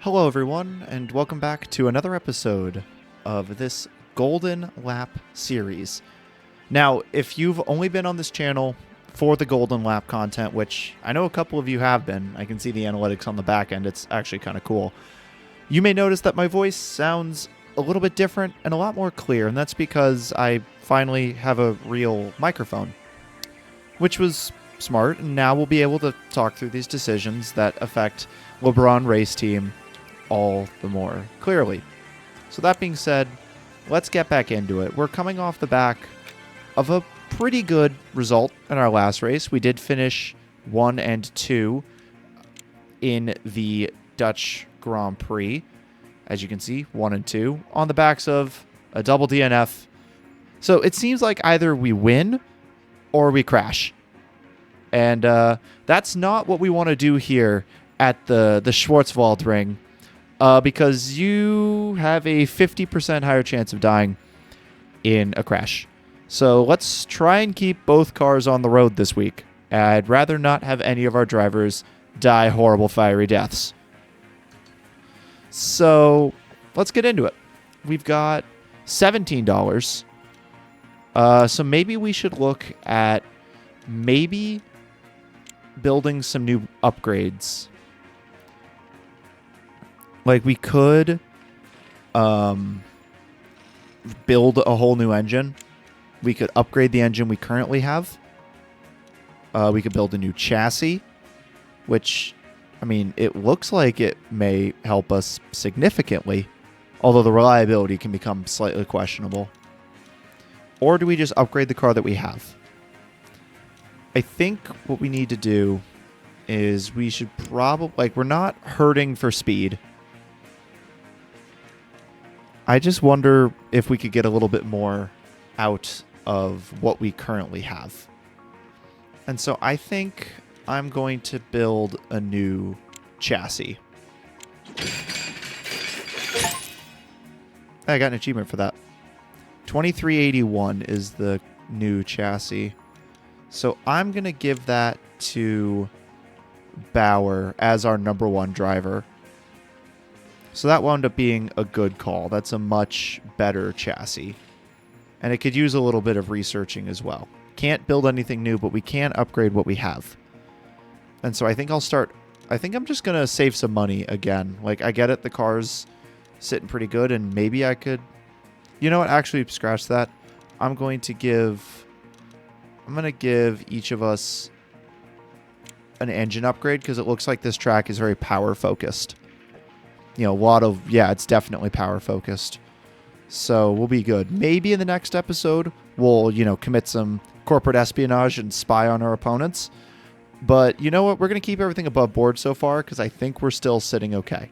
Hello, everyone, and welcome back to another episode of this Golden Lap series. Now, if you've only been on this channel for the Golden Lap content, which I know a couple of you have been, I can see the analytics on the back end, it's actually kind of cool, you may notice that my voice sounds a little bit different and a lot more clear, and that's because I finally have a real microphone, which was smart, and now we'll be able to talk through these decisions that affect LeBron Race Team all the more clearly. So that being said, let's get back into it. We're coming off the back of a pretty good result in our last race. We did finish 1 and 2 in the Dutch Grand Prix. As you can see, 1 and 2 on the backs of a double DNF. So it seems like either we win or we crash. And that's not what we want to do here at the Schwarzwald ring. Because you have a 50% higher chance of dying in a crash. So let's try and keep both cars on the road this week. I'd rather not have any of our drivers die horrible fiery deaths. So let's get into it. We've got $17. So maybe we should look at maybe building some new upgrades. Like, we could build a whole new engine. We could upgrade the engine we currently have. We could build a new chassis, which, I mean, it looks like it may help us significantly, although the reliability can become slightly questionable. Or do we just upgrade the car that we have? I think what we need to do is we should probably, like, we're not hurting for speed. I just wonder if we could get a little bit more out of what we currently have. And so I think I'm going to build a new chassis. I got an achievement for that. 2381 is the new chassis. So I'm going to give that to Bauer as our #1 driver. So that wound up being a good call. That's a much better chassis. And it could use a little bit of researching as well. Can't build anything new, but we can upgrade what we have. And so I think I'm just going to save some money again. Like, I get it, the car's sitting pretty good, and maybe I could... You know what? Actually, scratch that. I'm going to give each of us an engine upgrade, because it looks like this track is very power-focused. You know, a lot of, yeah, it's definitely power focused. So we'll be good. Maybe in the next episode, we'll, commit some corporate espionage and spy on our opponents. But you know what? We're going to keep everything above board so far, because I think we're still sitting okay.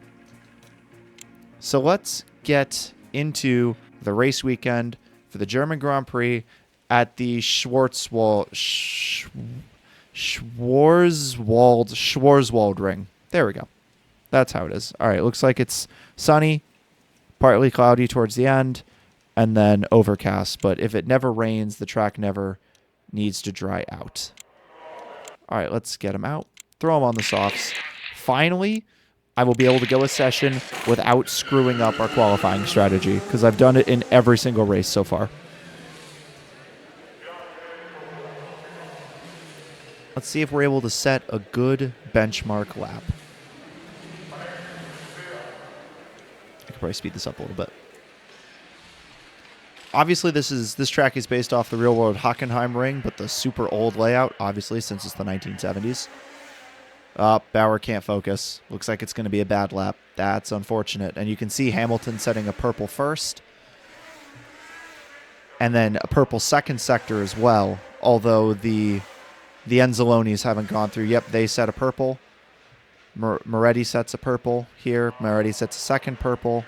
So let's get into the race weekend for the German Grand Prix at the Schwarzwald ring. There we go. That's how it is. All right, looks like it's sunny, partly cloudy towards the end, and then overcast. But if it never rains, the track never needs to dry out. All right, let's get them out. Throw them on the softs. Finally, I will be able to go a session without screwing up our qualifying strategy, because I've done it in every single race so far. Let's see if we're able to set a good benchmark lap. Probably speed this up a little bit. Obviously, this track is based off the real-world Hockenheim ring, but the super old layout, obviously, since it's the 1970s. Bauer can't focus. Looks like it's going to be a bad lap. That's unfortunate. And you can see Hamilton setting a purple first, and then a purple second sector as well, although the Enzalonis haven't gone through. Yep, they set a purple. Moretti sets a purple here. Moretti sets a second purple.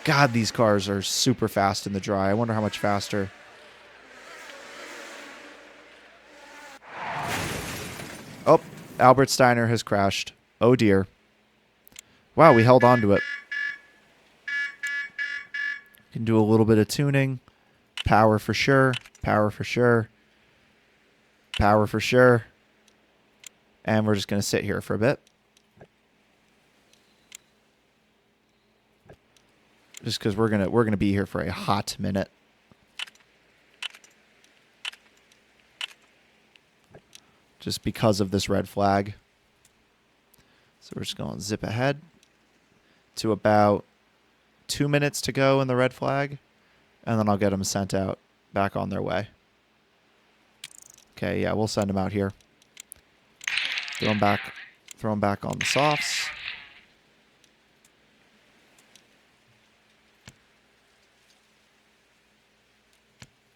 God, these cars are super fast in the dry. I wonder how much faster. Oh, Albert Steiner has crashed. Oh, dear. Wow, we held on to it. Can do a little bit of tuning. Power for sure. Power for sure. Power for sure. And we're just going to sit here for a bit. just because we're gonna be here for a hot minute. Just because of this red flag. So we're just going to zip ahead to about 2 minutes to go in the red flag, and then I'll get them sent out back on their way. Okay, yeah, we'll send them out here. Throw them back on the softs.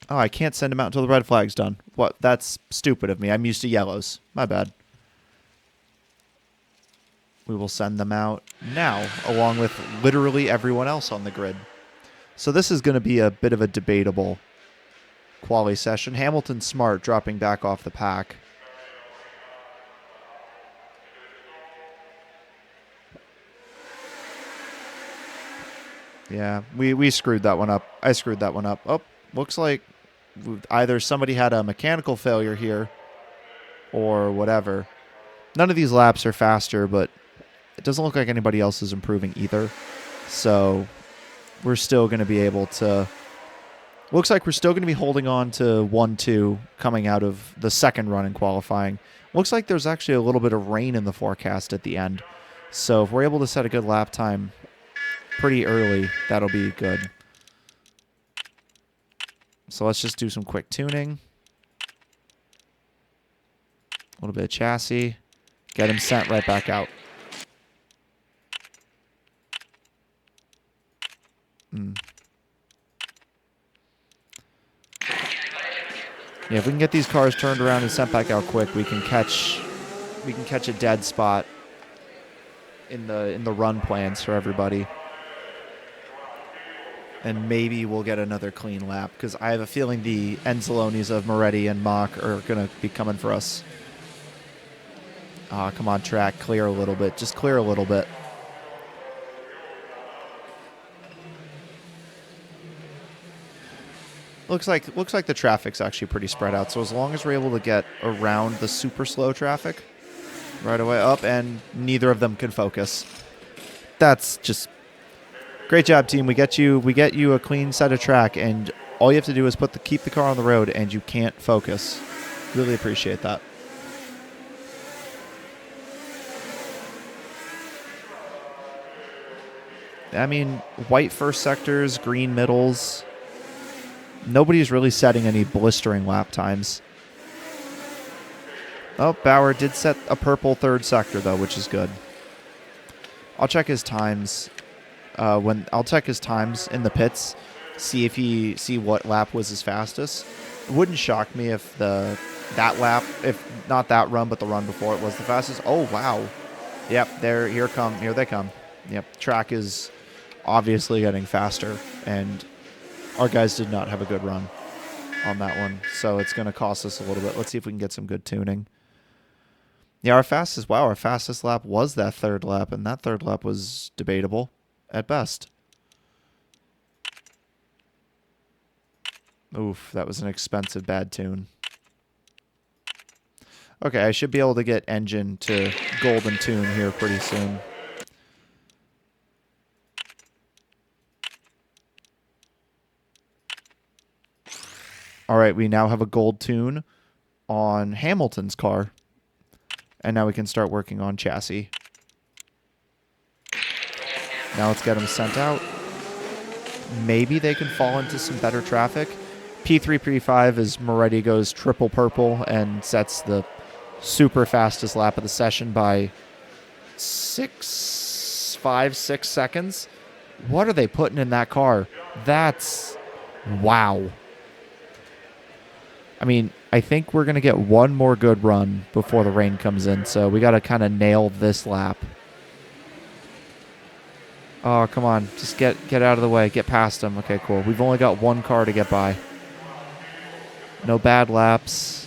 Oh, I can't send them out until the red flag's done. What? That's stupid of me. I'm used to yellows. My bad. We will send them out now, along with literally everyone else on the grid. So this is going to be a bit of a debatable quali session. Hamilton Smart dropping back off the pack. Yeah, we screwed that one up. I screwed that one up. Oh, looks like either somebody had a mechanical failure here or whatever. None of these laps are faster, but it doesn't look like anybody else is improving either. So we're still going to be able to... Looks like we're still going to be holding on to 1-2 coming out of the second run in qualifying. Looks like there's actually a little bit of rain in the forecast at the end. So if we're able to set a good lap time pretty early, that'll be good. So let's just do some quick tuning. A little bit of chassis. Get him sent right back out. Yeah, if we can get these cars turned around and sent back out quick, we can catch a dead spot in the run plans for everybody. And maybe we'll get another clean lap, because I have a feeling the Enzalonis of Moretti and Mach are going to be coming for us. Come on, track. Clear a little bit. Just clear a little bit. Looks like the traffic's actually pretty spread out. So as long as we're able to get around the super slow traffic right away up, and neither of them can focus. That's just... Great job, team. We get you a clean set of track, and all you have to do is keep the car on the road, and you can't focus. Really appreciate that. I mean, white first sectors, green middles. Nobody's really setting any blistering lap times. Oh, Bauer did set a purple third sector, though, which is good. I'll check his times. I'll check his times in the pits, see what lap was his fastest. It wouldn't shock me if that lap, if not that run, but the run before it was the fastest. Oh wow, yep, here they come. Yep, track is obviously getting faster, and our guys did not have a good run on that one, so it's going to cost us a little bit. Let's see if we can get some good tuning. Yeah, our fastest lap was that third lap, and that third lap was debatable at best. Oof, that was an expensive bad tune. Okay, I should be able to get engine to golden tune here pretty soon. All right, we now have a gold tune on Hamilton's car. And now we can start working on chassis. Now let's get them sent out. Maybe they can fall into some better traffic. P3, P5 as Moretti goes triple purple and sets the super fastest lap of the session by 6 seconds. What are they putting in that car? That's... wow. I mean, I think we're going to get one more good run before the rain comes in, so we got to kind of nail this lap. Oh, come on. Just get out of the way. Get past them. Okay, cool. We've only got one car to get by. No bad laps.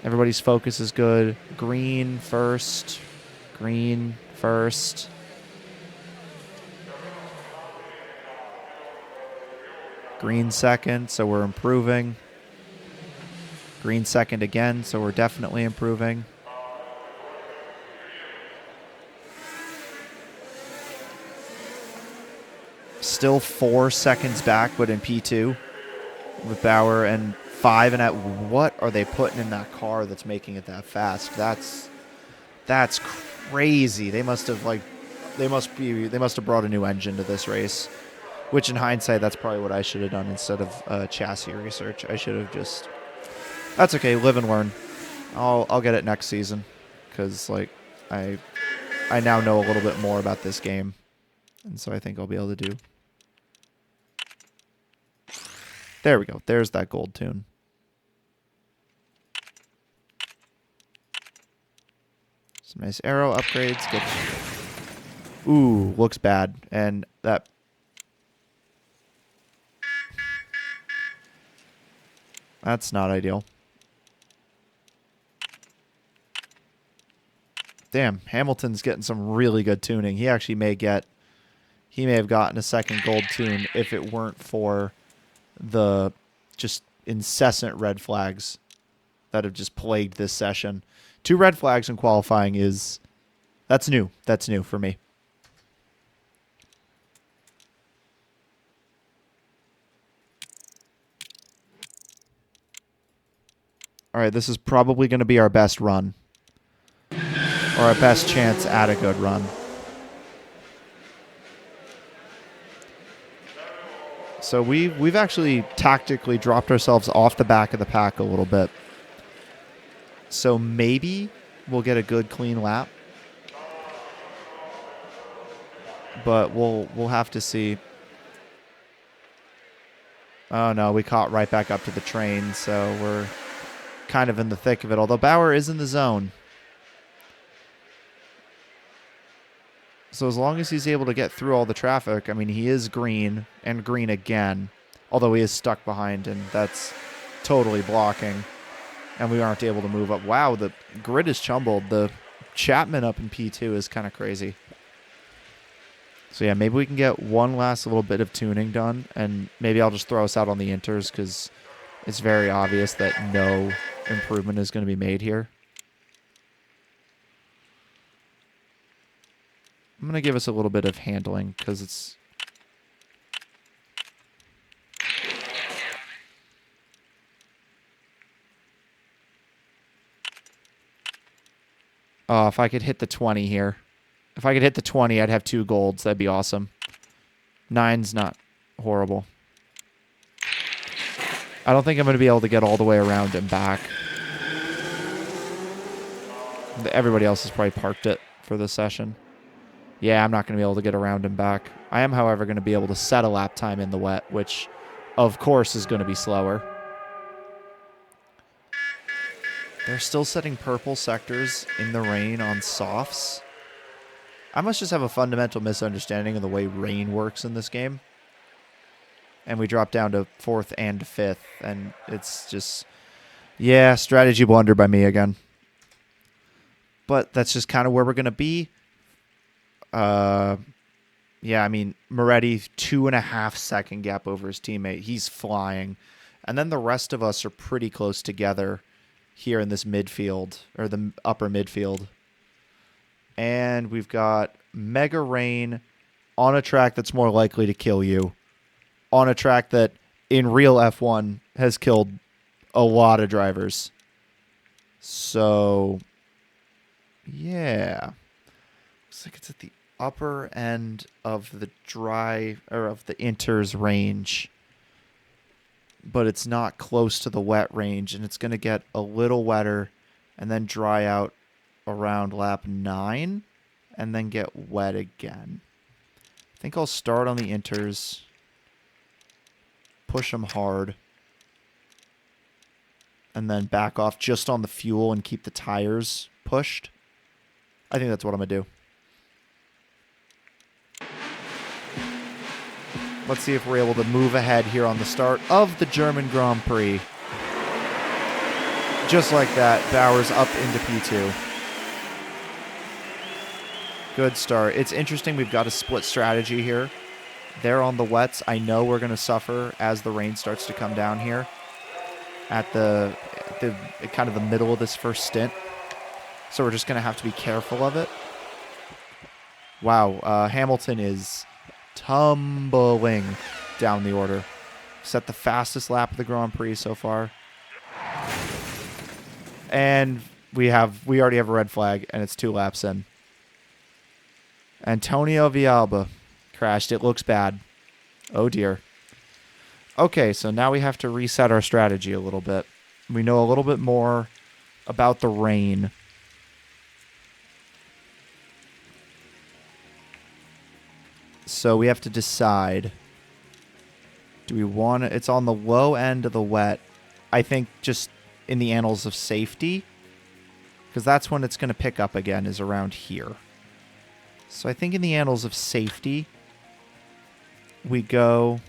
Everybody's focus is good. Green first. Green first. Green second, so we're improving. Green second again, so we're definitely improving. Still 4 seconds back, but in P2 with Bauer, and 5. And at what are they putting in that car that's making it that fast? That's crazy. They must have brought a new engine to this race, which in hindsight, that's probably what I should have done instead of chassis research. I should have just. That's okay. Live and learn. I'll get it next season, because like I now know a little bit more about this game, and so I think I'll be able to do. There we go. There's that gold tune. Some nice arrow upgrades. Get. Ooh, looks bad, and that. That's not ideal. Damn, Hamilton's getting some really good tuning. He actually may have gotten a second gold tune if it weren't for the just incessant red flags that have just plagued this session. 2 red flags in qualifying that's new. That's new for me. All right, this is probably going to be our best run. Or our best chance at a good run. So we've actually tactically dropped ourselves off the back of the pack a little bit. So maybe we'll get a good clean lap. But we'll have to see. Oh no, we caught right back up to the train, so we're kind of in the thick of it. Although Bauer is in the zone. So as long as he's able to get through all the traffic, I mean, he is green and green again, although he is stuck behind, and that's totally blocking, and we aren't able to move up. Wow, the grid is jumbled. The Chapman up in P2 is kind of crazy. So yeah, maybe we can get one last little bit of tuning done, and maybe I'll just throw us out on the inters because it's very obvious that no improvement is going to be made here. I'm going to give us a little bit of handling because it's... Oh, if I could hit the 20 here. If I could hit the 20, I'd have 2 golds. That'd be awesome. 9's not horrible. I don't think I'm going to be able to get all the way around and back. Everybody else has probably parked it for this session. Yeah, I'm not going to be able to get around and back. I am, however, going to be able to set a lap time in the wet, which, of course, is going to be slower. They're still setting purple sectors in the rain on softs. I must just have a fundamental misunderstanding of the way rain works in this game. And we drop down to 4th and 5th, and it's just... Yeah, strategy blunder by me again. But that's just kind of where we're going to be. Yeah, I mean, Moretti, 2.5 second gap over his teammate. He's flying. And then the rest of us are pretty close together here in this midfield, or the upper midfield. And we've got Mega Rain on a track that's more likely to kill you. On a track that, in real F1, has killed a lot of drivers. So, yeah. Looks like it's at the upper end of the inters range, but it's not close to the wet range, and it's going to get a little wetter and then dry out around lap 9 and then get wet again. I think I'll start on the inters, push them hard, and then back off just on the fuel and keep the tires pushed. I think that's what I'm going to do. Let's see if we're able to move ahead here on the start of the German Grand Prix. Just like that, Bauer's up into P2. Good start. It's interesting, we've got a split strategy here. They're on the wets. I know we're going to suffer as the rain starts to come down here at the kind of the middle of this first stint. So we're just going to have to be careful of it. Wow, Hamilton is tumbling down the order. Set the fastest lap of the Grand Prix so far. And we already have a red flag, and it's 2 laps in. Antonio Villalba crashed. It looks bad. Oh, dear. Okay, so now we have to reset our strategy a little bit. We know a little bit more about the rain. So we have to decide. Do we want to... It's on the low end of the wet. I think just in the annals of safety. Because that's when it's going to pick up again, is around here. So I think in the annals of safety, we go...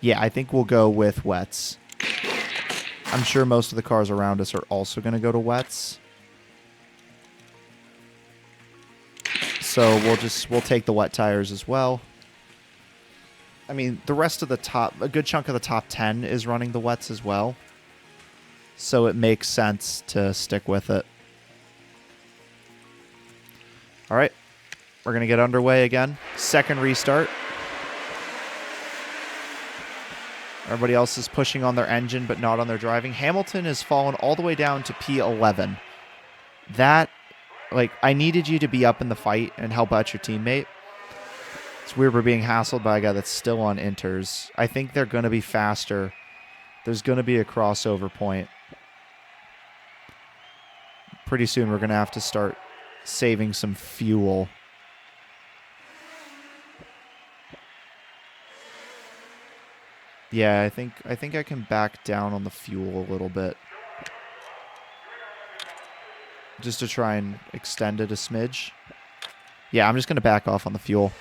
Yeah, I think we'll go with wets. I'm sure most of the cars around us are also going to go to wets. So we'll take the wet tires as well. I mean, the rest of the a good chunk of the top 10 is running the wets as well. So it makes sense to stick with it. All right. We're going to get underway again. Second restart. Everybody else is pushing on their engine, but not on their driving. Hamilton has fallen all the way down to P11. That, like, I needed you to be up in the fight and help out your teammate. It's weird we're being hassled by a guy that's still on inters. I think they're going to be faster. There's going to be a crossover point. Pretty soon we're going to have to start saving some fuel. Yeah, I think I can back down on the fuel a little bit. Just to try and extend it a smidge. Yeah, I'm just going to back off on the fuel.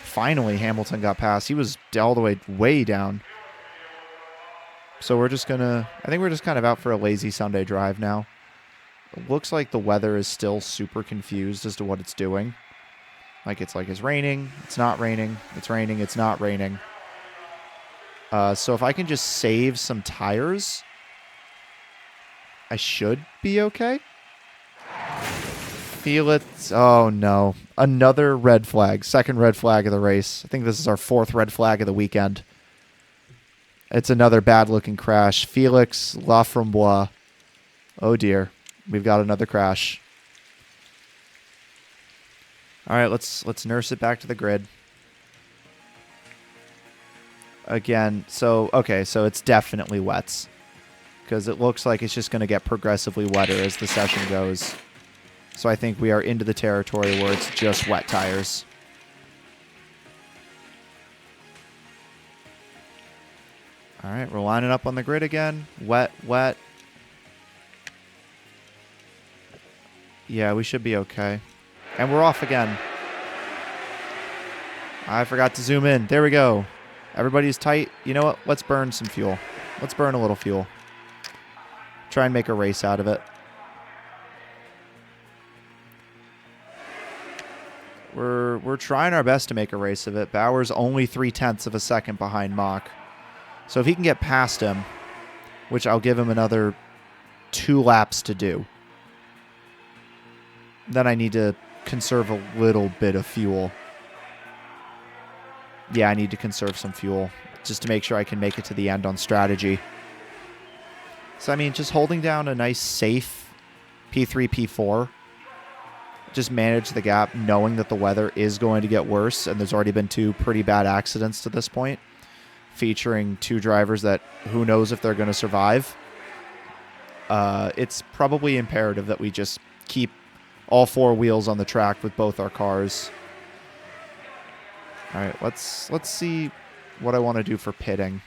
Finally, Hamilton got past. He was all the way down. So we're just going to... I think we're just kind of out for a lazy Sunday drive now. It looks like the weather is still super confused as to what it's doing. It's raining, it's not raining, it's raining, it's not raining. So if I can just save some tires, I should be okay. Feel it. Oh, no. Another red flag. Second red flag of the race. I think this is our 4th red flag of the weekend. It's another bad-looking crash. Felix Laframboise. Oh, dear. We've got another crash. All right, let's nurse it back to the grid. Again, so it's definitely wets. Because it looks like it's just going to get progressively wetter as the session goes. So I think we are into the territory where it's just wet tires. All right, we're lining up on the grid again. Wet, wet. Yeah, we should be okay. And we're off again. I forgot to zoom in. There we go. Everybody's tight. You know what? Let's burn some fuel. Let's burn a little fuel. Try and make a race out of it. We're trying our best to make a race of it. Bauer's only 0.3 of a second behind Mach. So if he can get past him, which I'll give him another 2 laps to do, then I need to conserve a little bit of fuel. Yeah, I need to conserve some fuel just to make sure I can make it to the end on strategy. So, I mean, just holding down a nice, safe P3, P4. Just manage the gap, knowing that the weather is going to get worse, and there's already been 2 pretty bad accidents to this point, featuring 2 drivers that who knows if they're going to survive. It's probably imperative that we just keep all 4 wheels on the track with both our cars. All right, let's see what I want to do for pitting.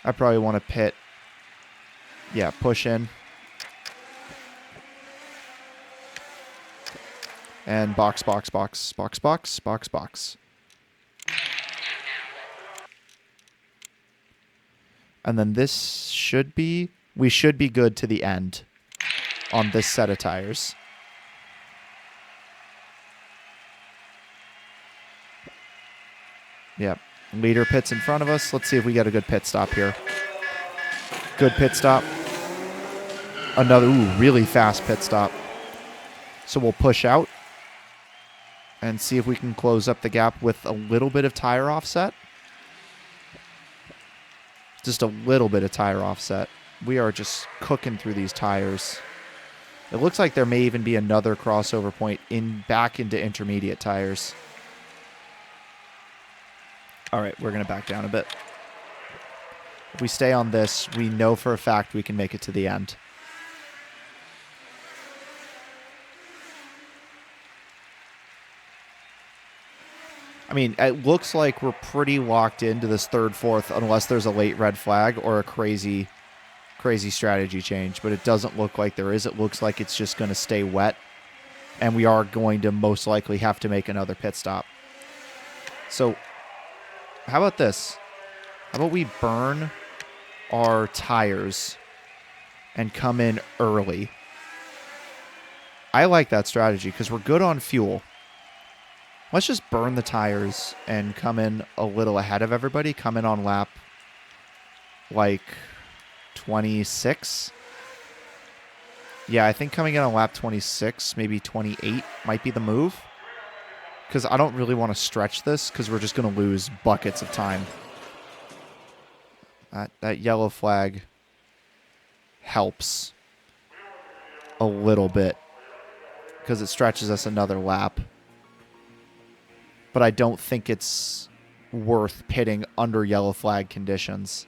I probably want to pit. Yeah, push in. And box, box, box, box, box, box, box. And then this should be... We should be good to the end on this set of tires. Yep. Leader pits in front of us. Let's see if we get a good pit stop here. Good pit stop. Another, really fast pit stop. So we'll push out. and see if we can close up the gap with a little bit of tire offset. Just a little bit of tire offset. We are just cooking through these tires. It looks like there may even be another crossover point back into intermediate tires. All right, we're going to back down a bit. If we stay on this, we know for a fact we can make it to the end. I mean, it looks like we're pretty locked into this third, fourth, unless there's a late red flag or a crazy strategy change. But it doesn't look like there is. It looks like it's just going to stay wet. And we are going to most likely have to make another pit stop. So, how about this? How about we burn our tires and come in early? I like that strategy because we're good on fuel. Let's just burn the tires and come in a little ahead of everybody. Come in on lap, like, 26. Yeah, I think coming in on lap 26, maybe 28, might be the move. Because I don't really want to stretch this because we're just going to lose buckets of time. That yellow flag helps a little bit because it stretches us another lap. But I don't think it's worth pitting under yellow flag conditions.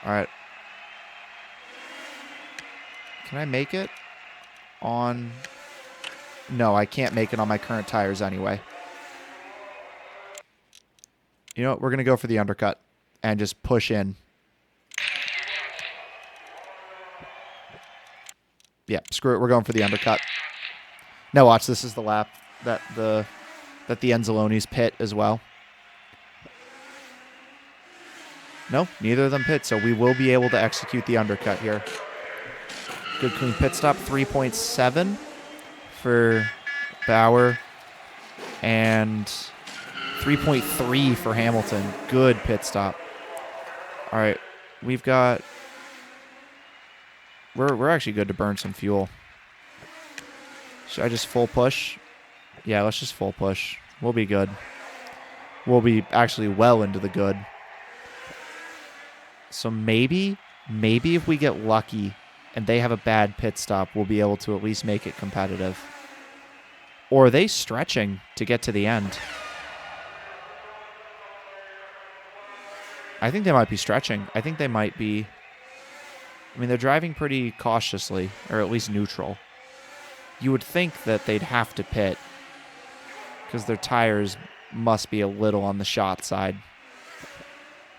All right. Can I make it on... No, I can't make it on my current tires anyway. You know what? We're going to go for the undercut and just push in. Yeah, screw it. We're going for the undercut. Now watch, this is the lap that the Enzalonis pit as well. No, neither of them pit, so we will be able to execute the undercut here. Good clean pit stop, 3.7 for Bauer and 3.3 for Hamilton. Good pit stop. All right, we've got... We're actually good to burn some fuel. Should I just full push? Yeah, let's just full push. We'll be good. We'll be actually well into the good. So maybe if we get lucky and they have a bad pit stop, we'll be able to at least make it competitive. Or are they stretching to get to the end? I think they might be stretching. I think they might be... I mean, they're driving pretty cautiously, or at least neutral. You would think that they'd have to pit because their tires must be a little on the shot side.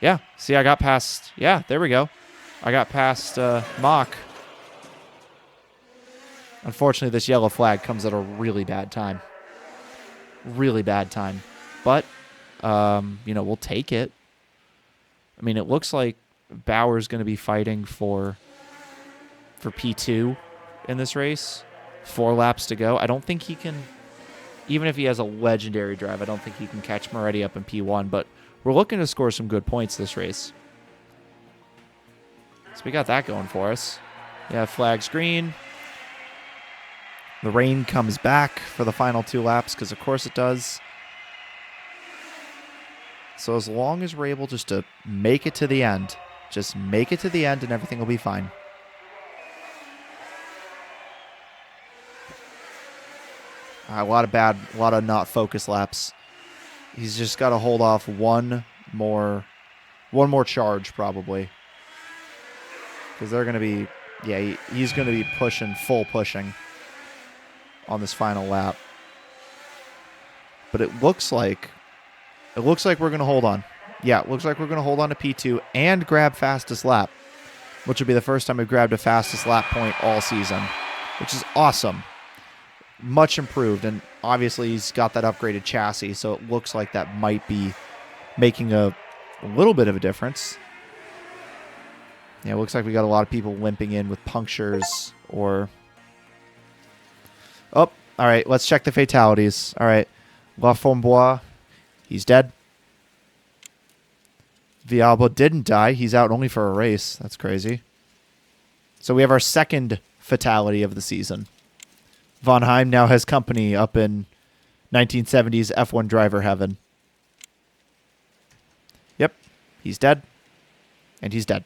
Yeah, see, I got past... Yeah, there we go. I got past Mach. Unfortunately, this yellow flag comes at a really bad time. Really bad time. But, we'll take it. I mean, it looks like Bauer's going to be fighting for P2 in this race. 4 laps to go. I don't think he can, even if he has a legendary drive, I don't think he can catch Moretti up in P1, but we're looking to score some good points this race. So we got that going for us. Yeah, flag's green. The rain comes back for the final 2 laps, because of course it does. So as long as we're able just to make it to the end, just make it to the end and everything will be fine. A lot of not focus laps. He's just got to hold off one more charge probably. Because they're going to be, he's going to be full pushing on this final lap. But it looks like we're going to hold on. Yeah, it looks like we're going to hold on to P2 and grab fastest lap, which will be the first time we've grabbed a fastest lap point all season, which is awesome. Much improved, and obviously he's got that upgraded chassis, so it looks like that might be making a little bit of a difference. Yeah, it looks like we got a lot of people limping in with punctures or... Oh, all right, let's check the fatalities. All right, La Fombois, he's dead. Vialbo didn't die. He's out only for a race. That's crazy. So we have our second fatality of the season. Von Heim now has company up in 1970s F1 driver heaven. Yep, he's dead. And he's dead.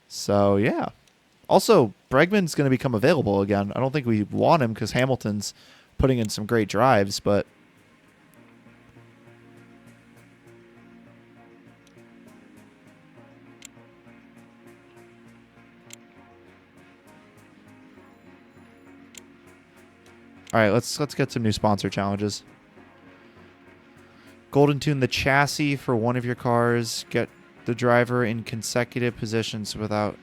So, yeah. Also, Bregman's going to become available again. I don't think we want him because Hamilton's putting in some great drives, but... All right, let's get some new sponsor challenges. Golden tune the chassis for one of your cars. Get the driver in consecutive positions without...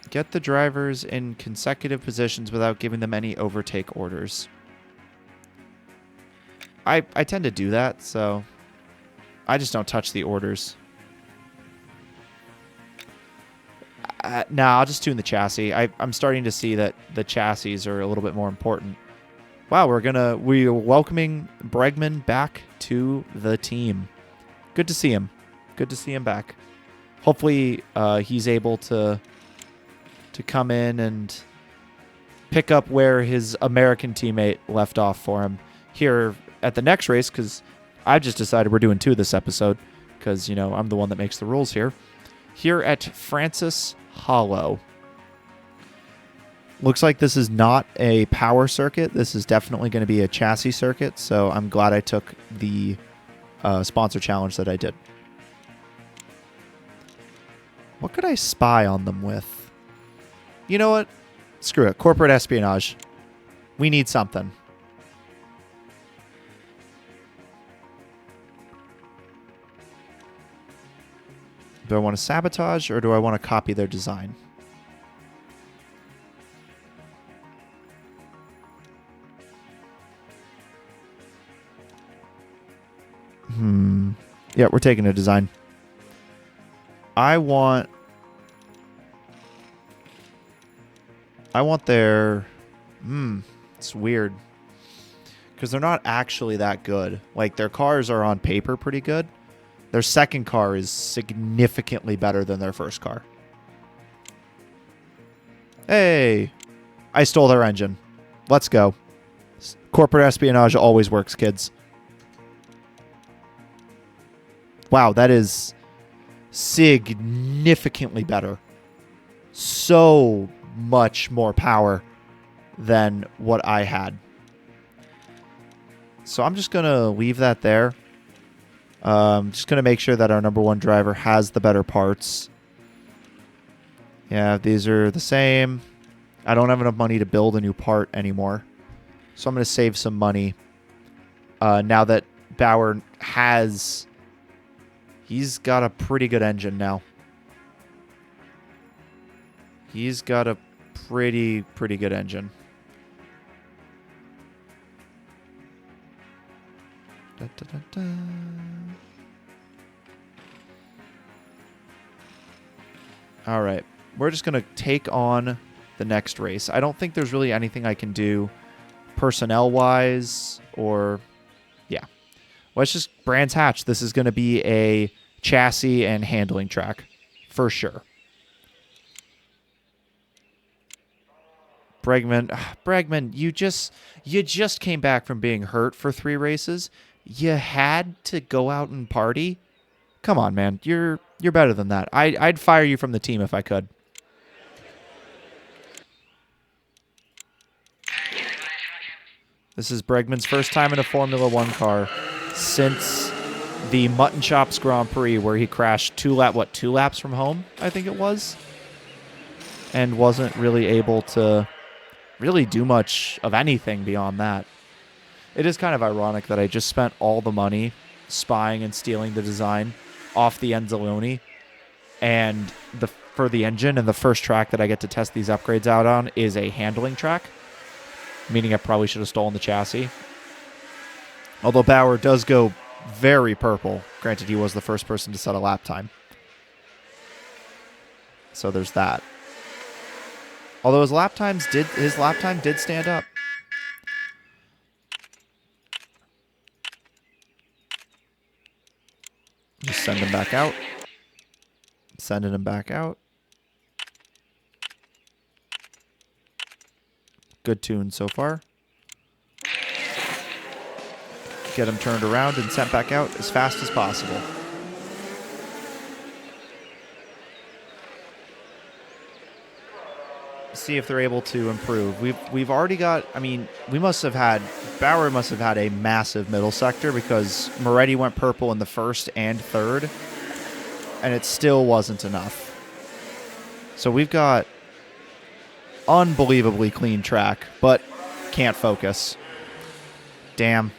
Get the drivers in consecutive positions without giving them any overtake orders. I tend to do that, so I just don't touch the orders. Nah, I'll just tune the chassis. I'm starting to see that the chassis are a little bit more important. Wow, we're welcoming Bregman back to the team. Good to see him. Good to see him back. Hopefully, he's able to come in and pick up where his American teammate left off for him here at the next race, because I just decided we're doing 2 this episode because, you know, I'm the one that makes the rules here. Here at Francis Hollow. Looks like this is not a power circuit. This is definitely going to be a chassis circuit, so I'm glad I took the sponsor challenge that I did. What could I spy on them with? You know what? Screw it. Corporate espionage. We need something. Do I want to sabotage or do I want to copy their design? Yeah, we're taking a design. I want their... it's weird. Because they're not actually that good. Like, their cars are on paper pretty good. Their second car is significantly better than their first car. Hey! I stole their engine. Let's go. Corporate espionage always works, kids. Wow, that is significantly better. So much more power than what I had. So I'm just going to leave that there. Just going to make sure that our number 1 driver has the better parts. Yeah, these are the same. I don't have enough money to build a new part anymore. So I'm going to save some money. Now that Bauer has... He's got a pretty good engine now. He's got a pretty good engine. Da, da, da, da. All right. We're just going to take on the next race. I don't think there's really anything I can do personnel-wise or... Yeah. Let's just Brands Hatch. This is going to be a chassis and handling track for sure. Bregman, you just came back from being hurt for 3 races. You had to go out and party. Come on, man. You're better than that. I'd fire you from the team if I could. This is Bregman's first time in a Formula 1 car since the Mutton Chops Grand Prix, where he crashed 2 laps from home, I think it was, and wasn't really able to really do much of anything beyond that. It is kind of ironic that I just spent all the money spying and stealing the design off the Enzalone and for the engine, and the first track that I get to test these upgrades out on is a handling track, meaning I probably should have stolen the chassis. Although Bauer does go very purple. Granted, he was the first person to set a lap time. So there's that. Although his lap time did stand up. Just send him back out. Sending him back out. Good tune so far. Get him turned around and sent back out as fast as possible. See if they're able to improve. We've already got, I mean, Bauer must have had a massive middle sector because Moretti went purple in the first and third, and it still wasn't enough. So we've got unbelievably clean track, but can't focus. Damn.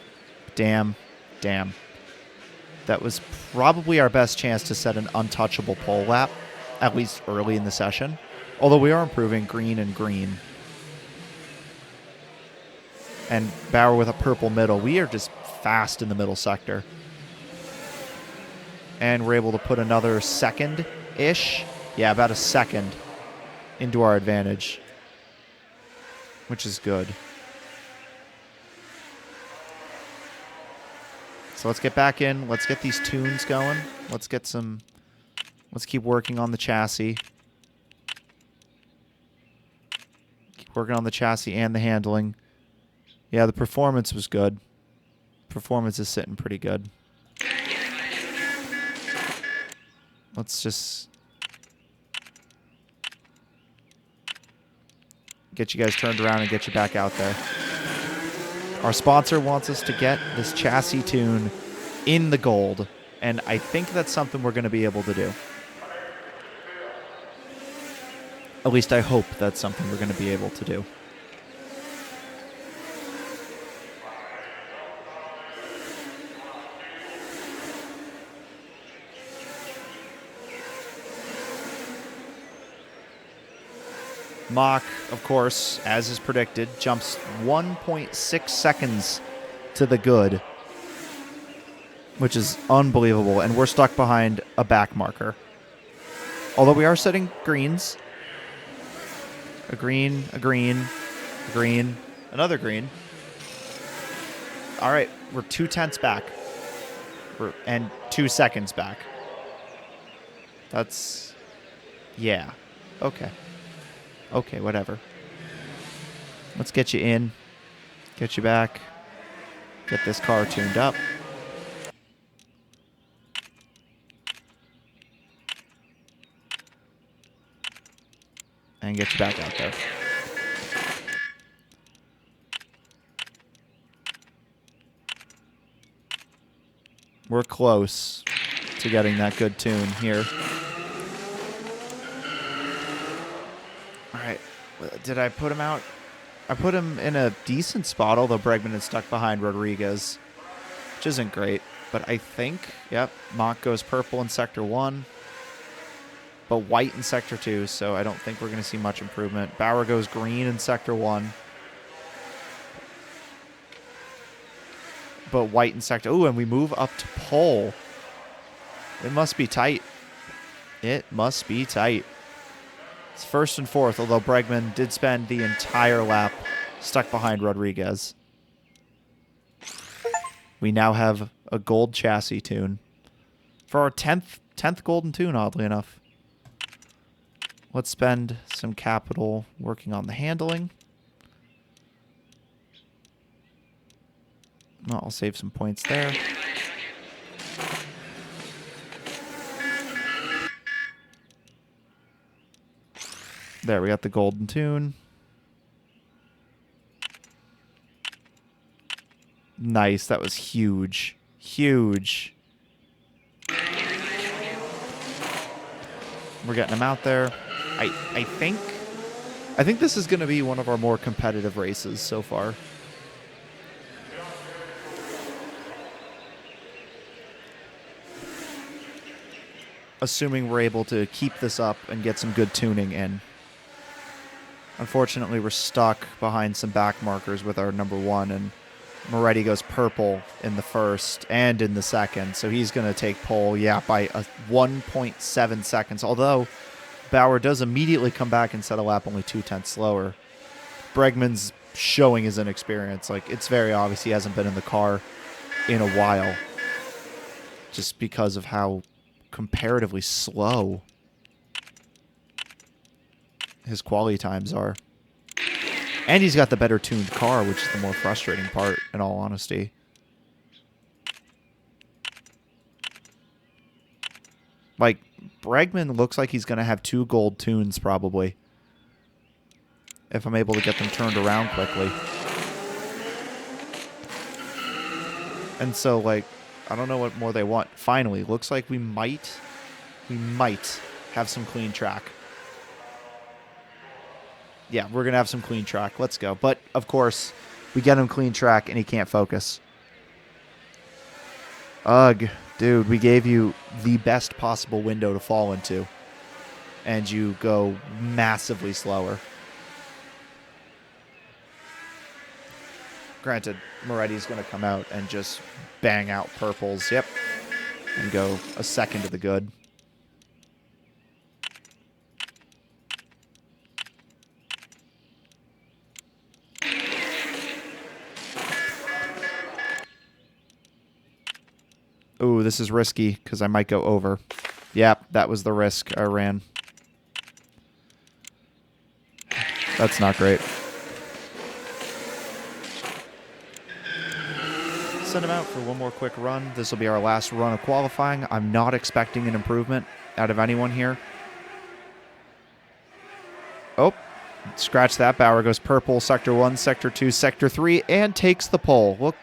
That was probably our best chance to set an untouchable pole lap, at least early in the session. Although we are improving green and green. And Bauer with a purple middle. We are just fast in the middle sector. And we're able to put another second-ish. Yeah, about a second into our advantage. Which is good. So let's get back in. Let's get these tunes going. Let's keep working on the chassis. Working on the chassis and the handling. Yeah, the performance was good. Performance is sitting pretty good. Let's just get you guys turned around and get you back out there. Our sponsor wants us to get this chassis tune in the gold, and I think that's something we're going to be able to do. At least I hope that's something we're going to be able to do. Mach, of course, as is predicted, jumps 1.6 seconds to the good, which is unbelievable, and we're stuck behind a back marker. Although we are setting greens. A green, a green, a green, another green. All right, we're 2/10 back. And 2 seconds back. That's, yeah, okay. Okay, whatever. Let's get you in, get you back, get this car tuned up. And get you back out there. We're close to getting that good tune here. All right. Did I put him out? I put him in a decent spot, although Bregman is stuck behind Rodriguez, which isn't great. But I think, yep, Mach goes purple in Sector 1. But white in Sector 2, so I don't think we're going to see much improvement. Bauer goes green in Sector 1. But white in Sector... Ooh, and we move up to pole. It must be tight. It must be tight. It's first and fourth, although Bregman did spend the entire lap stuck behind Rodriguez. We now have a gold chassis tune. For our 10th golden tune, oddly enough. Let's spend some capital working on the handling. Well, I'll save some points there. There, we got the golden tune. Nice, that was huge. Huge. We're getting him out there. I think this is going to be one of our more competitive races so far. Assuming we're able to keep this up and get some good tuning in. Unfortunately, we're stuck behind some back markers with our number 1, and Moretti goes purple in the first and in the second, so he's going to take pole, yeah, by 1.7 seconds, although Bauer does immediately come back and set a lap only 2/10 slower. Bregman's showing his inexperience. Like, it's very obvious he hasn't been in the car in a while, just because of how comparatively slow his quality times are. And he's got the better tuned car, which is the more frustrating part, in all honesty. Like, Bregman looks like he's going to have 2 gold tunes, probably. If I'm able to get them turned around quickly. And so, like, I don't know what more they want. Finally, looks like we might have some clean track. Yeah, we're going to have some clean track. Let's go. But, of course, we get him clean track and he can't focus. Ugh, dude, we gave you the best possible window to fall into. And you go massively slower. Granted, Moretti's going to come out and just bang out purples. Yep. And go a second to the good. Ooh, this is risky because I might go over. Yep, that was the risk I ran. That's not great. Send him out for one more quick run. This will be our last run of qualifying. I'm not expecting an improvement out of anyone here. Oh, scratch that. Bauer goes purple, sector 1, sector 2, sector 3, and takes the pole.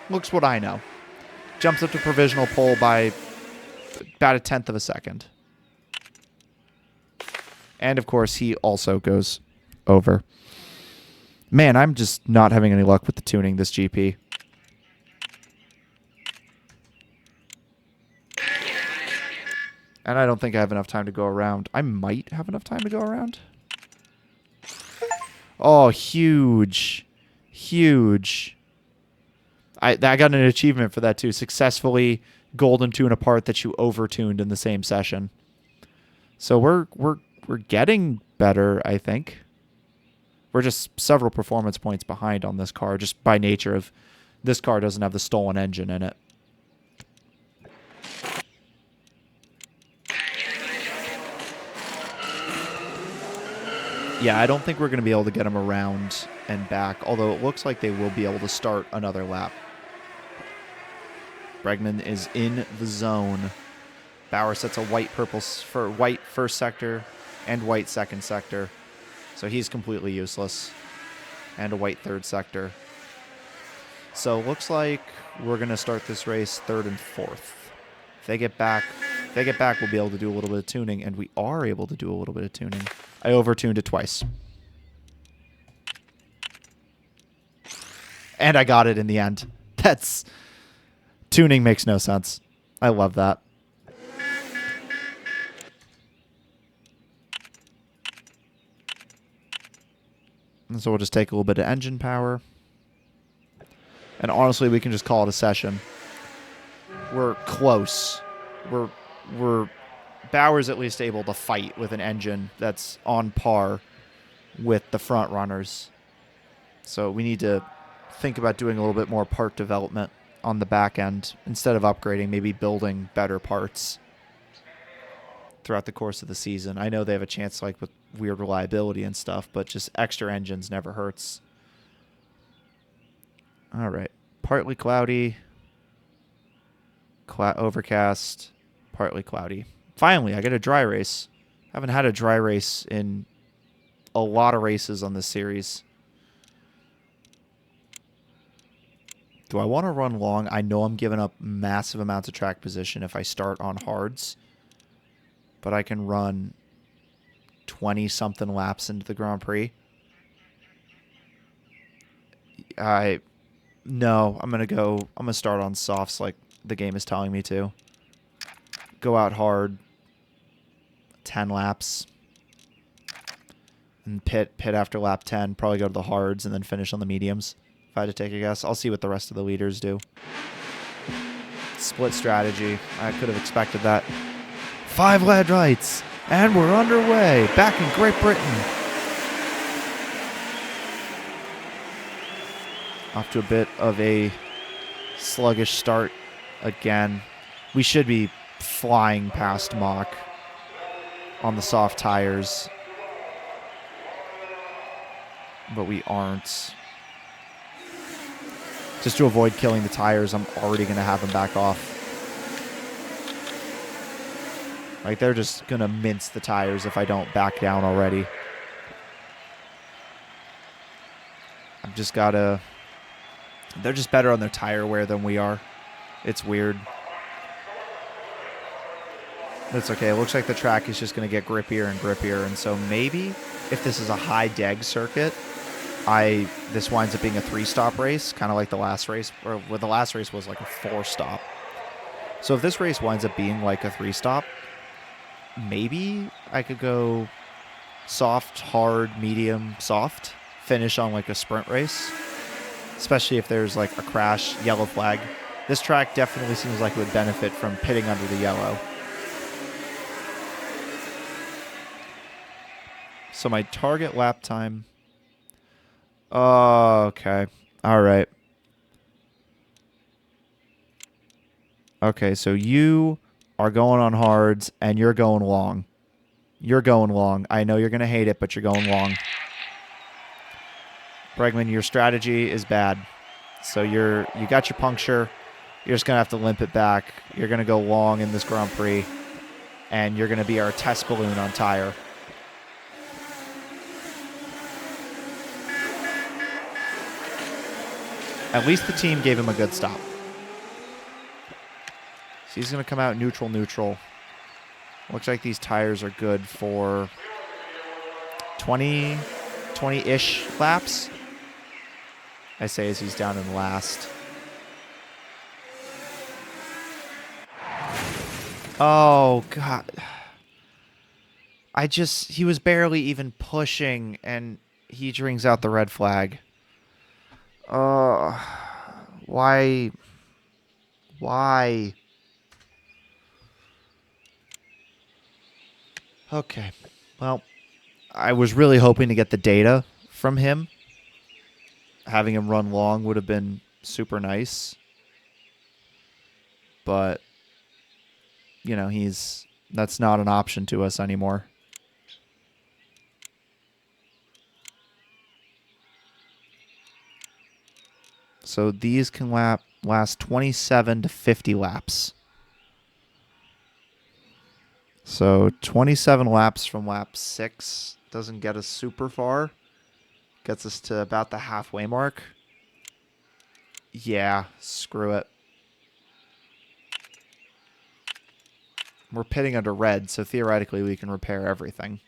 Looks what I know. Jumps up to provisional pole by about 1/10 of a second. And, of course, he also goes over. Man, I'm just not having any luck with the tuning this GP. And I don't think I have enough time to go around. I might have enough time to go around. Oh, huge. Huge. I got an achievement for that too. Successfully golden tune a part that you overtuned in the same session. So we're getting better, I think. We're just several performance points behind on this car, just by nature of this car doesn't have the stolen engine in it. Yeah, I don't think we're going to be able to get them around and back, although it looks like they will be able to start another lap. Bregman is in the zone. Bauer sets a white-purple for white first sector and white second sector, so he's completely useless. And a white third sector. So looks like we're going to start this race 3rd and 4th. If they get back, we'll be able to do a little bit of tuning, and we are able to do a little bit of tuning. I overtuned it twice. And I got it in the end. Tuning makes no sense. I love that. And so we'll just take a little bit of engine power. And honestly, we can just call it a session. We're close. We're Bauer's at least able to fight with an engine that's on par with the front runners. So we need to think about doing a little bit more part development on the back end instead of upgrading, maybe building better parts throughout the course of the season. I know they have a chance like with weird reliability and stuff, but just extra engines never hurts. All right. Partly cloudy. Overcast. Partly cloudy. Finally, I get a dry race. I haven't had a dry race in a lot of races on this series. Do I want to run long? I know I'm giving up massive amounts of track position if I start on hards. But I can run 20-something laps into the Grand Prix. No, I'm going to start on softs like the game is telling me to. Go out hard. 10 laps. And pit after lap 10. Probably go to the hards and then finish on the mediums. If I had to take a guess. I'll see what the rest of the leaders do. Split strategy. I could have expected that. 5 lead lights. And we're underway. Back in Great Britain. Off to a bit of a sluggish start again. We should be flying past Mach on the soft tires. but we aren't. Just to avoid killing the tires, I'm already going to have them back off. Like, they're just going to mince the tires if I don't back down already. I've just got to... They're just better on their tire wear than we are. It's weird. That's okay. It looks like the track is just going to get grippier and grippier. And so maybe if this is a high deg circuit, this winds up being a 3-stop race, kind of like the last race. Or well, the last race was like a 4-stop. So if this race winds up being like a 3-stop, maybe I could go soft, hard, medium, soft, finish on like a sprint race, especially if there's like a crash, yellow flag. This track definitely seems like it would benefit from pitting under the yellow. So my target lap time. Oh, okay. All right. Okay, so you are going on hards, and you're going long. You're going long. I know you're going to hate it, but you're going long. Bregman, your strategy is bad. So you got your puncture. You're just going to have to limp it back. You're going to go long in this Grand Prix, and you're going to be our test balloon on tire. At least the team gave him a good stop. So he's going to come out neutral, neutral. Looks like these tires are good for 20-ish laps. I say as he's down in last. Oh, God. He was barely even pushing, and he rings out the red flag. Why? Why? Okay. Well, I was really hoping to get the data from him. Having him run long would have been super nice. But, you know, that's not an option to us anymore. So these can last 27 to 50 laps. So 27 laps from lap 6 doesn't get us super far. Gets us to about the halfway mark. Yeah, screw it. We're pitting under red, so theoretically we can repair everything.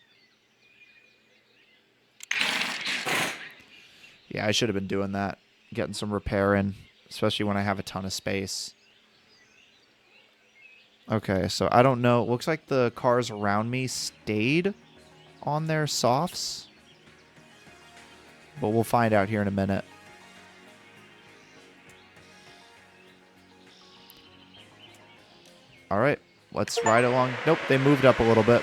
Yeah, I should have been doing that. Getting some repair in, especially when I have a ton of space. Okay, so I don't know. It looks like the cars around me stayed on their softs. But we'll find out here in a minute. All right, let's ride along. Nope, they moved up a little bit.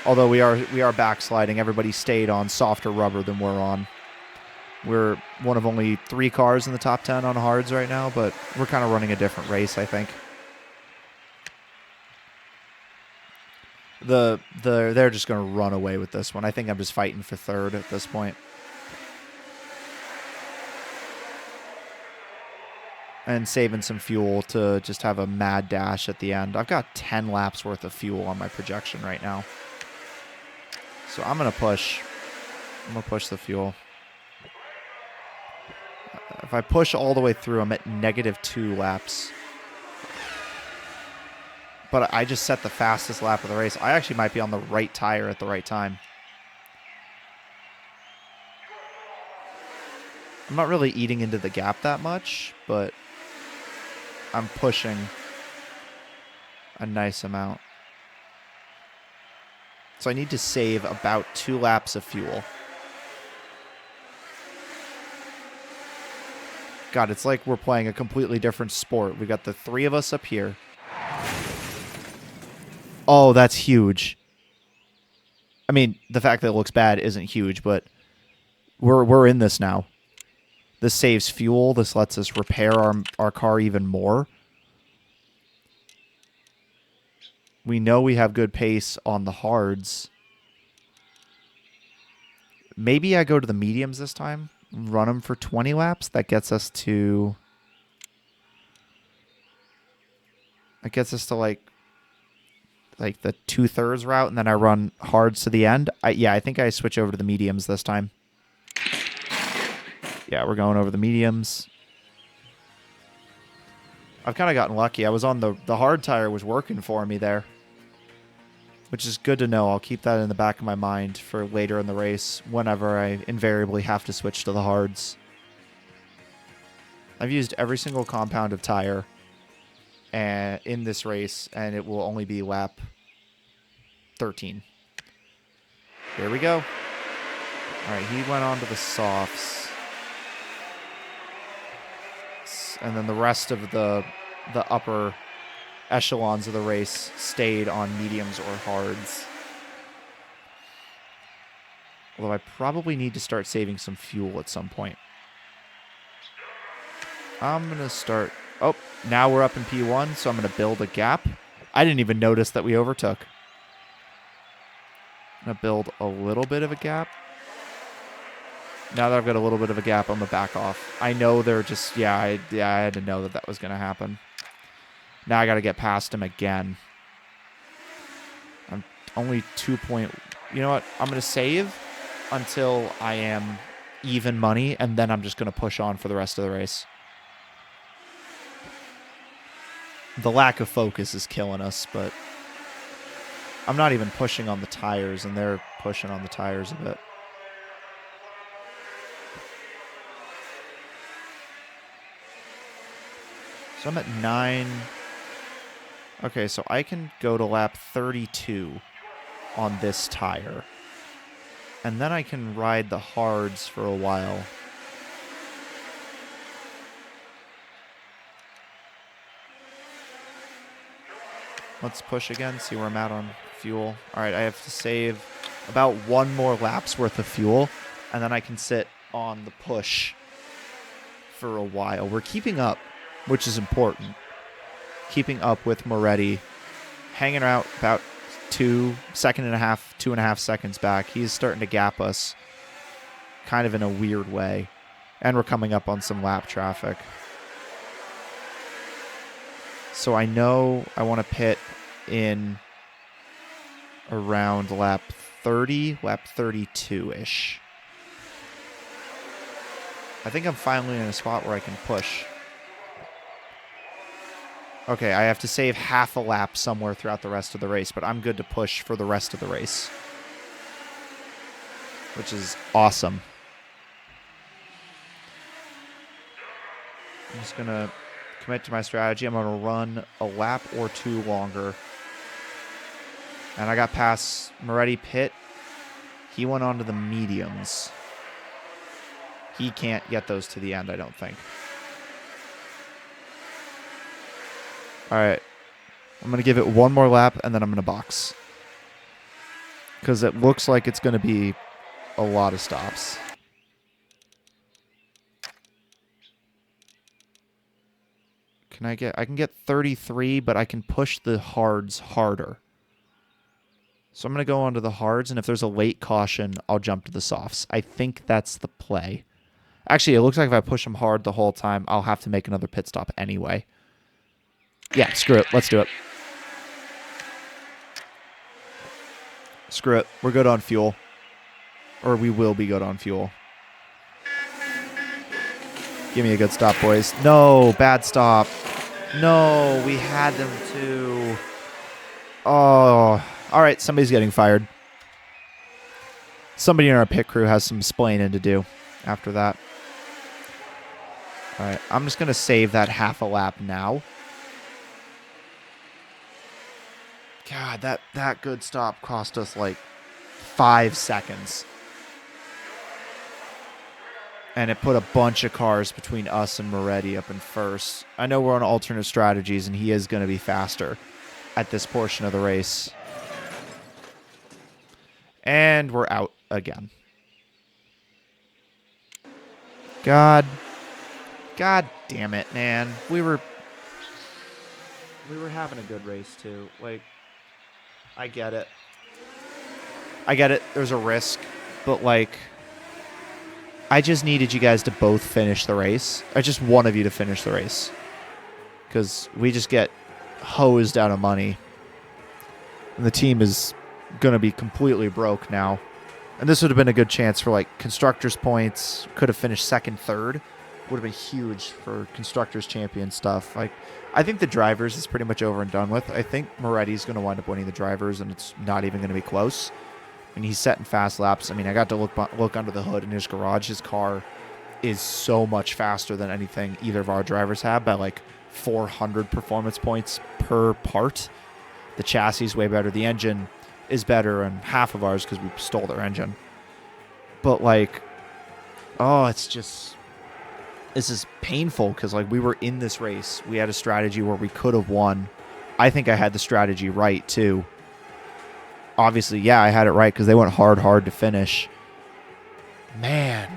Although we are backsliding. Everybody stayed on softer rubber than we're on. We're one of only 3 cars in the top 10 on hards right now, but we're kind of running a different race, I think. They're just going to run away with this one. I think I'm just fighting for third at this point. And saving some fuel to just have a mad dash at the end. I've got 10 laps worth of fuel on my projection right now. So I'm going to push. I'm going to push the fuel. If I push all the way through, I'm at -2 laps. But I just set the fastest lap of the race. I actually might be on the right tire at the right time. I'm not really eating into the gap that much, but I'm pushing a nice amount. So I need to save about 2 laps of fuel. God, it's like we're playing a completely different sport. We got the 3 of us up here. Oh, that's huge. I mean, the fact that it looks bad isn't huge, but we're in this now. This saves fuel. This lets us repair our car even more. We know we have good pace on the hards. Maybe I go to the mediums this time. Run them for 20 laps. That gets us to... That gets us to like the 2/3 route, and then I run hards to the end. Yeah, I think I switch over to the mediums this time. Yeah, we're going over the mediums. I've kind of gotten lucky. I was on the hard tire was working for me there, which is good to know. I'll keep that in the back of my mind for later in the race whenever I invariably have to switch to the hards. I've used every single compound of tire in this race, and it will only be lap 13. Here we go. All right, he went on to the softs. And then the rest of the upper echelons of the race stayed on mediums or hards. Although I probably need to start saving some fuel at some point. I'm going to start... Oh, now we're up in P1, so I'm going to build a gap. I didn't even notice that we overtook. I'm going to build a little bit of a gap. Now that I've got a little bit of a gap, I'm going to back off. I know they're just... Yeah, I had to know that was going to happen. Now I got to get past him again. I'm only 2 point... You know what? I'm going to save until I am even money, and then I'm just going to push on for the rest of the race. The lack of focus is killing us, but I'm not even pushing on the tires, and they're pushing on the tires a bit. So I'm at 9. Okay, so I can go to lap 32 on this tire. And then I can ride the hards for a while. Let's push again, see where I'm at on fuel. All right, I have to save about 1 more lap's worth of fuel, and then I can sit on the push for a while. We're keeping up, which is important. Keeping up with Moretti, hanging out about 2.5 seconds back. He's starting to gap us kind of in a weird way. And we're coming up on some lap traffic. So I know I want to pit in around lap 30, lap 32-ish. I think I'm finally in a spot where I can push. Okay, I have to save half a lap somewhere throughout the rest of the race, but I'm good to push for the rest of the race, which is awesome. I'm just going to commit to my strategy. I'm going to run a lap or 2 longer. And I got past Moretti pit. He went on to the mediums. He can't get those to the end, I don't think. All right. I'm going to give it 1 more lap, and then I'm going to box. Because it looks like it's going to be a lot of stops. I can get 33, but I can push the hards harder. So I'm going to go onto the hards, and if there's a late caution, I'll jump to the softs. I think that's the play. Actually, it looks like if I push them hard the whole time, I'll have to make another pit stop anyway. Yeah, screw it. Let's do it. Screw it. We're good on fuel. Or we will be good on fuel. Give me a good stop, boys. No, bad stop. No, we had them too. Oh, all right. Somebody's getting fired. Somebody in our pit crew has some splaining to do after that. All right. I'm just going to save that half a lap now. God, that good stop cost us like 5 seconds. And it put a bunch of cars between us and Moretti up in first. I know we're on alternate strategies, and he is going to be faster at this portion of the race. And we're out again. God damn it, man. We were having a good race, too. Like, I get it. There's a risk, but, like, I just needed you guys to both finish the race. I just one of you to finish the race. Because we just get hosed out of money. And the team is going to be completely broke now. And this would have been a good chance for, like, constructors' points. Could have finished second, third. Would have been huge for constructors' champion stuff. Like, I think the drivers is pretty much over and done with. I think Moretti's going to wind up winning the drivers, and it's not even going to be close. I mean, he's setting fast laps. I mean, I got to look under the hood in his garage. His car is so much faster than anything either of our drivers have by, like, 400 performance points per part. The chassis is way better. The engine is better on half of ours because we stole their engine. But, like, oh, it's just... This is painful because, like, we were in this race. We had a strategy where we could have won. I think I had the strategy right, too. Obviously, yeah, I had it right because they went hard to finish. Man,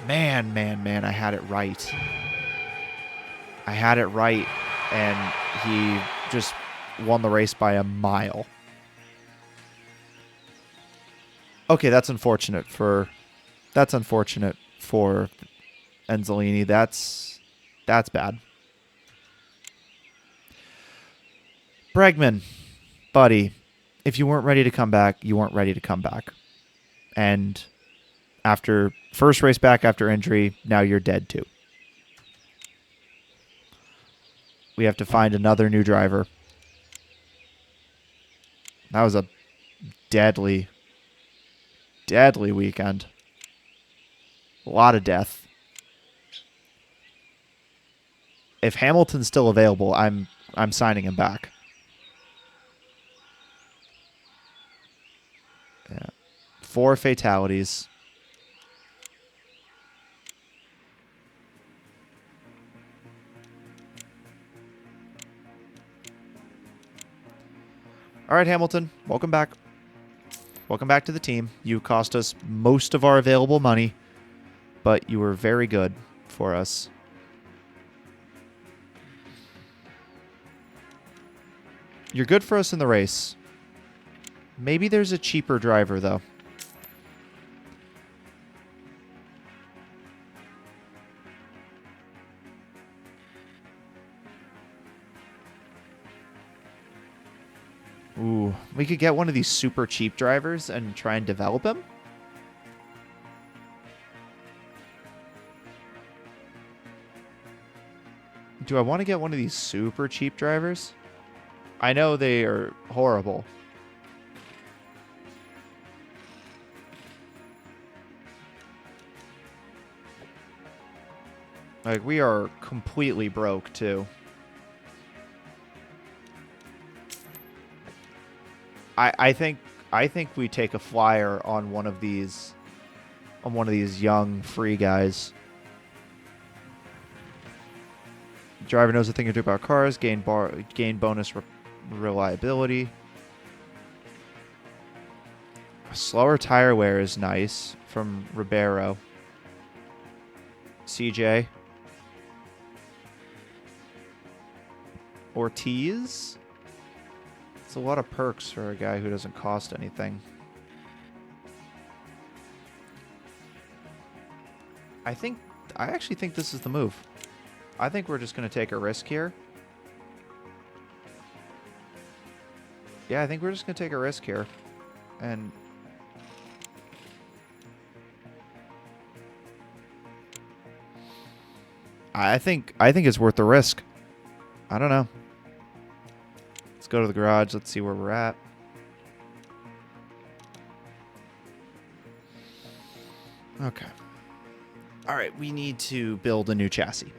I had it right. I had it right, and he just won the race by a mile. Okay, that's unfortunate for Enzolini. That's bad. Bregman, buddy, if you weren't ready to come back, you weren't ready to come back. And after first race back after injury, now you're dead too. We have to find another new driver. That was a deadly weekend. A lot of death. If Hamilton's still available, I'm signing him back. Yeah. 4 fatalities. All right, Hamilton, welcome back. Welcome back to the team. You cost us most of our available money, but you were very good for us. You're good for us in the race. Maybe there's a cheaper driver, though. Ooh, we could get one of these super cheap drivers and try and develop him. Do I want to get one of these super cheap drivers? I know they are horrible. Like, we are completely broke, too. I think we take a flyer on one of these young free guys. Driver knows a thing or two about cars. Gain bonus reliability. Slower tire wear is nice from Ribeiro. CJ. Ortiz. It's a lot of perks for a guy who doesn't cost anything. I actually think this is the move. I think we're just going to take a risk here. Yeah, I think we're just going to take a risk here. And I think it's worth the risk. I don't know. Let's go to the garage. Let's see where we're at. Okay. All right, we need to build a new chassis.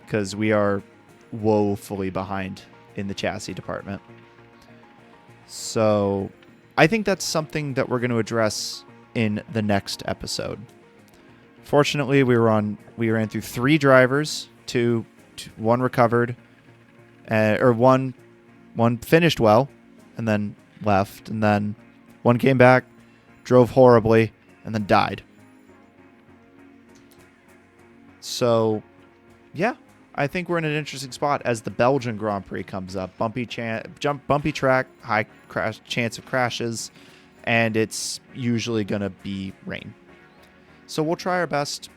Because we are woefully behind in the chassis department. So I think that's something that we're going to address in the next episode. Fortunately, we ran through 3 drivers, one recovered, or one finished well, and then left, and then one came back, drove horribly, and then died. So, yeah, I think we're in an interesting spot as the Belgian Grand Prix comes up. Bumpy track, high chance of crashes, and it's usually going to be rain. So we'll try our best.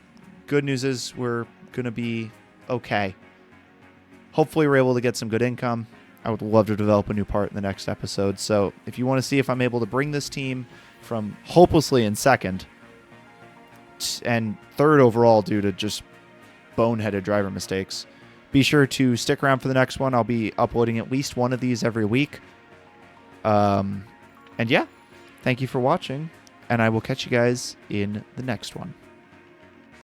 Good news is we're going to be okay. Hopefully we're able to get some good income. I would love to develop a new part in the next episode. So if you want to see if I'm able to bring this team from hopelessly in second and third overall due to just boneheaded driver mistakes, be sure to stick around for the next one. I'll be uploading at least one of these every week. And yeah, thank you for watching, and I will catch you guys in the next one.